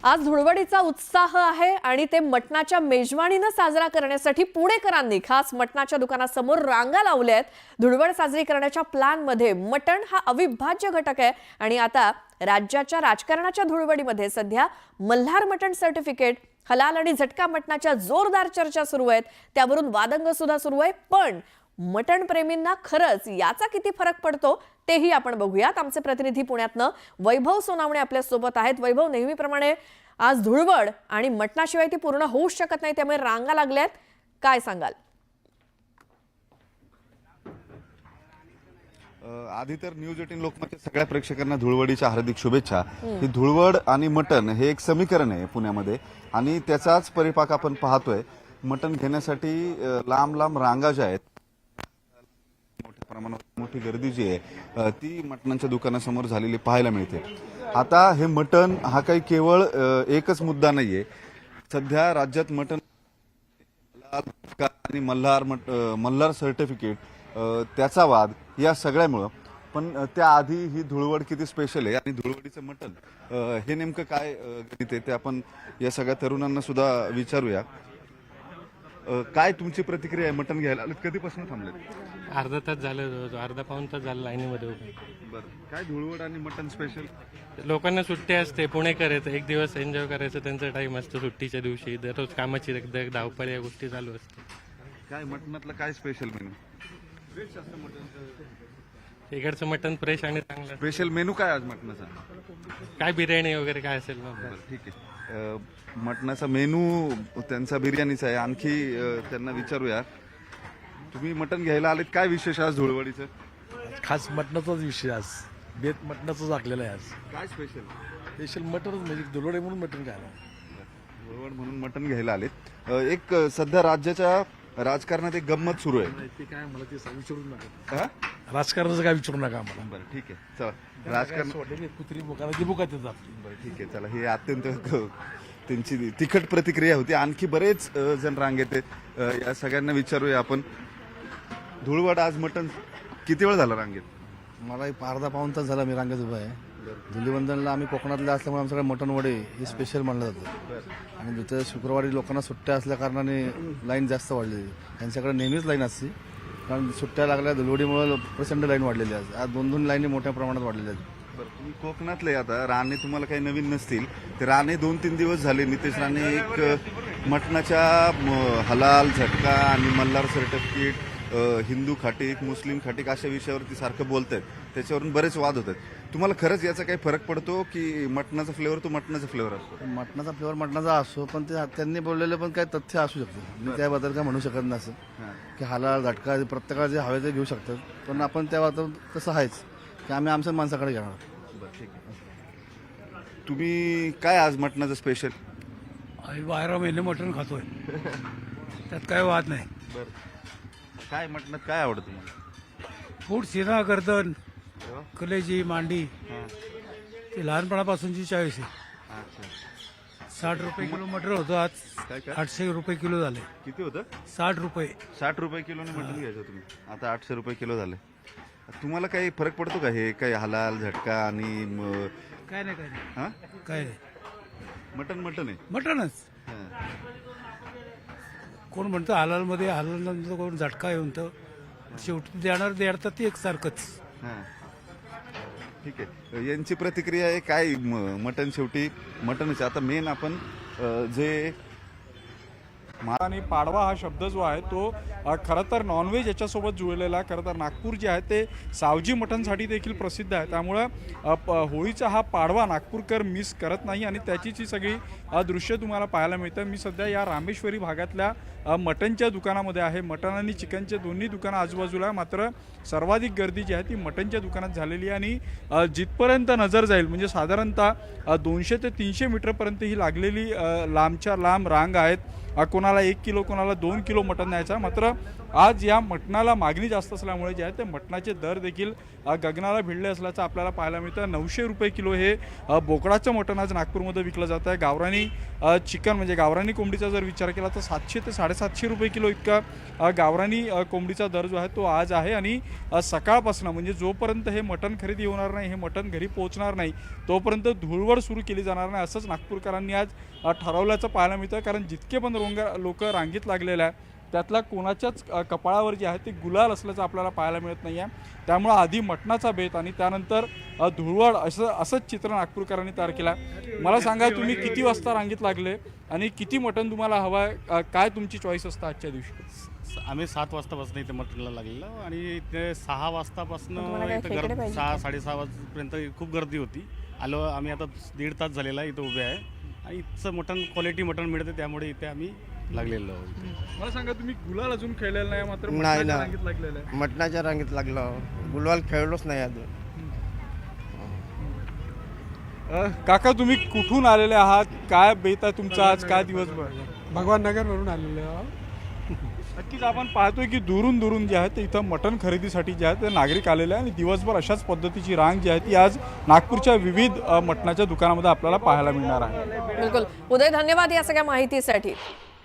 आज धुळवडीचा उत्साह आहे आणि ते मटणाच्या मेजवानीनं साजरा करण्यासाठी पुणेकरांनी खास मटणाच्या दुकानासमोर रांगा लावल्या आहेत। धुळवड साजरी करण्याच्या प्लॅन मध्ये मटण हा अविभाज्य घटक आहे आणि आता राज्याच्या राजकारणाच्या धुळवडीमध्ये सध्या मल्हार मटण सर्टिफिकेट, हलाल आणि झटका मटणाच्या जोरदार चर्चा सुरू आहेत। त्यावरून वादंग सुद्धा सुरू आहे। पण मटण प्रेमींना खरंच याचा किती फरक पडतो तेही आपण बघूयात। आमचे प्रतिनिधी पुण्यातनं वैभव सोनावणे आपल्या सोबत आहेत। वैभव, नेहमीप्रमाणे आज धुळवड आणि मटणाशिवाय ती पूर्ण होऊ शकत नाही, त्यामुळे रांगा लागल्यात, काय सांगाल? आधी तर न्यूज 18 लोकमतच्या सगळ्या प्रेक्षकांना धुळवडीच्या हार्दिक शुभेच्छा। ही धुळवड आणि मटण हे एक समीकरण आहे पुण्यामध्ये आणि त्याचाच परिपाक आपण पाहतोय। मटण घेण्यासाठी लांब लांब रांगा ज्या आहेत, मोठ्या प्रमाणात मोठी गर्दी जी आहे ती मटणांच्या दुकानासमोर झालेली पाहायला मिळते। आता हे मटण हा काही केवळ एकच मुद्दा नाहीये। सध्या राज्यात मटण आणि मल्हार सर्टिफिकेट त्याचा वाद या सगळ्यामुळं, पण त्याआधी ही धुळवड किती स्पेशल आहे आणि धुळवडीचं मटण हे नेमकं काय गणित आहे ते आपण या सगळ्या तरुणांना सुद्धा विचारूया। काय तुमची प्रतिक्रिया आहे? मटण घ्यायला आलेत, कधीपासून थांबलेत? अर्धा तास झालं, अर्धा पाऊण तास झालं लाईनीमध्ये उभे। बरं, काय धुळवड आणि मटण स्पेशल? लोकांना सुट्टी असते, पुणेकर आहेत, एक दिवस एन्जॉय करायचं त्यांचा टाइम असतो सुट्टीच्या दिवशी। दररोज कामाची धावपळ या गोष्टी चालू असतात। काय मटणातलं काय स्पेशल मेनू? इकडचं मटण फ्रेश आणि चांगलं। स्पेशल मेनू काय आज मटणाचा? काय बिर्याणी वगैरे काय असेल ना? बरं, ठीक आहे। मटणाचा मेनू त्यांचा बिर्याणीचा आहे। आणखी त्यांना विचारूया, तुम्ही मटण घ्यायला आलेत, काय विशेष आज धुळवडीचं? खास मटणाचाच विषय आज, बेत मटणाचं झाकलेलं आहे आज। काय स्पेशल? स्पेशल मटणच, म्हणजे धुळवडे म्हणून मटण खायला, धुळवड म्हणून मटण घ्यायला आलेत। एक सध्या राज्याच्या राजकारणात एक गंमत सुरू आहे। ते काय मला ते विचारू नका, हा? राजकारणाचं काय विचारू नका आम्हाला। बरं, ठीक आहे, चला राजकारण। कुत्री बुकाला ती बुकात येतात। बरं, ठीक आहे, चला, ही अत्यंत त्यांची तिखट प्रतिक्रिया होती। आणखी बरेच जण रांगेत आहेत, या सगळ्यांना विचारूया आपण। धुळवड आज मटण किती वेळ झाला रांगेत? मला एक अर्धा पाऊण तास झाला मी रांगेत उभा आहे। धुलीवंदनला आम्ही कोकणातले असल्यामुळे आमच्याकडे मटण वडे हे स्पेशल मानलं जातं आणि तिथं शुक्रवारी लोकांना सुट्ट्या असल्या कारणाने लाईन जास्त वाढलेली। त्यांच्याकडे नेहमीच लाईन असते, कारण सुट्ट्या लागल्या धुळवडीमुळे प्रचंड लाईन वाढलेली आहे। आज दोन दोन लाईनी मोठ्या प्रमाणात वाढलेल्या आहेत। बरं, तुम्ही कोकणातले, आता राणे तुम्हाला काही नवीन नसतील, ते राणे 2-3 दिवस झाले नितेश राणे एक मटणाच्या हलाल, झटका आणि मल्हार सर्टिफिकेट, हिंदू खाटीक, मुस्लिम खाटीक अशा विषयावरती सारखं बोलत आहेत। त्याच्यावरून बरेच वाद होत आहेत। तुम्हाला खरंच याचा काही फरक पडतो की मटणाचा फ्लेवर तो मटणाचा फ्लेवर असतो? मटणाचा फ्लेवर मटणाचा असतो, पण ते त्यांनी बोललेलं पण काही तथ्य असू शकतं। मी त्याबद्दल काय म्हणू शकत नाही असं की हलाल झटका प्रत्येकाला जे हवे ते घेऊ शकतात, पण आपण त्याबद्दल कसं आहेच की आम्ही आमच्या माणसाकडे घेणार। बरं, ठीक आहे। तुम्ही काय आज मटणाचं स्पेशल? आम्ही 12 महिने मटण खातोय, त्यात काय वाद नाही। बरं, काय मटणात काय आवडतं तुम्हाला? फूड शिरा, गर्दन, कलेजी, मांडी, ती लहानपणापासूनची चॉईस आहे। अच्छा, 60 रुपये किलो मटण होतं, आज काय काय 800 रुपये किलो झाले। किती होतं? 60 रुपये। 60 रुपये किलोने मटण घ्यायचं तुम्ही, आता 800 रुपये किलो झाले। तुम्हाला काही फरक पडतो का हे काही हलाल, झटका आणि काय नाही, काय नाही, हा? काय नाही, मटण आहे? मटणच। हा. कोण म्हणतं हलालमध्ये, हलाल कोण झटका येऊन तर शेवटी देतात ते एकसारखंच। हा. ठीक आहे, यांची प्रतिक्रिया आहे काय? मटण शेवटी मटणच। आता मेन आपण जे आणि पाडवा हा शब्द जो आहे तो खरं तर नॉनव्हेज याच्यासोबत जुळलेला आहे। खरं तर नागपूर जे आहे ते सावजी मटणसाठी देखील प्रसिद्ध आहे, त्यामुळं होळीचा हा पाडवा नागपूरकर मिस करत नाही आणि त्याचीच ही सगळी दृश्य तुम्हाला पाहायला मिळतं। मी सध्या या रामेश्वरी भागातल्या मटणच्या दुकानामध्ये आहे। मटण आणि चिकनचे दोन्ही दुकानं आजूबाजूला आहे, मात्र सर्वाधिक गर्दी जी आहे ती मटणच्या दुकानात झालेली आहे आणि जिथपर्यंत नजर जाईल म्हणजे साधारणतः 200 ते 300 मीटरपर्यंत ही लागलेली लांबच्या लांब रांग आहेत। कोणाला 1 किलो, कोणाला 2 किलो मटण न्यायचा, मात्र आज या मटणाला मागणी जास्त असल्यामुळे जे आहे ते मटणाचे दर देखील गगनाला भिडले असल्याचं आपल्याला पाहायला मिळतं. 900 रुपये किलो हे बोकडाचं मटण आज नागपूरमध्ये विकलं जात आहे. गावरानी चिकन म्हणजे गावरानी कोंबडीचा जर विचार केला तर 700 ते 750 रुपये किलो इतका गावरानी कोंबडीचा दर जो आहे तो आज आहे. आणि सकाळपासून म्हणजे जोपर्यंत हे मटण खरेदी होणार नाही, हे मटण घरी पोहोचणार नाही, तोपर्यंत धुळवड सुरू केली जाणार नाही असंच नागपूरकरांनी आज ठरवल्याचं पाहायला मिळतं. कारण जितके पण लोक रांगेत लागलेले आहे त्यातला कोणाच्याच कपाळावर जे आहे ते गुलाल असल्याचं आपल्याला पाहायला मिळत नाही आहे. त्यामुळं आधी मटणाचा बेत आणि त्यानंतर धुळवड असंच चित्र नागपूरकरांनी तयार केलं. मला सांगा, तुम्ही किती वाजता रांगेत लागले आणि किती मटण तुम्हाला हवं आहे, काय तुमची चॉईस असतं आजच्या दिवशी? आम्ही 7 वाजतापासून इथे मटणला लागलेलो आणि इथे 6 वाजतापासून तुम्हाला काही इथं खेकडे पाहिजे 6-6:30 वाजेपर्यंत खूप गर्दी होती. आलो आम्ही आता 1.5 तास झालेला आहे इथं उभे आहे आणि इथचं मटण क्वालिटी मटण मिळते, त्यामुळे इथे आम्ही लागलेलो आहोत. मला सांगा, तुम्ही गुलाल अजून खेळलेला नाही, मात्र नाही मटणाच्या ना. रांगेत लागलेला आहे. मटणाच्या रांगेत लागलो, गुलवाल खेळलोच नाही अजून. काका, तुम्ही कुठून आलेले आहात? काय बेत आहे तुमचा आज? काय दिवसभर? भगवान नगरवरून आलेले नक्कीच आपण पाहतोय की दुरून दुरून जे आहे ते इथं मटण खरेदीसाठी जे आहे ते नागरिक आलेले आहे आणि दिवसभर अशाच पद्धतीची रांग जी आहे ती आज नागपूरच्या विविध मटणाच्या दुकानामध्ये आपल्याला पाहायला मिळणार आहे. बिलकुल उदय, धन्यवाद या सगळ्या माहितीसाठी.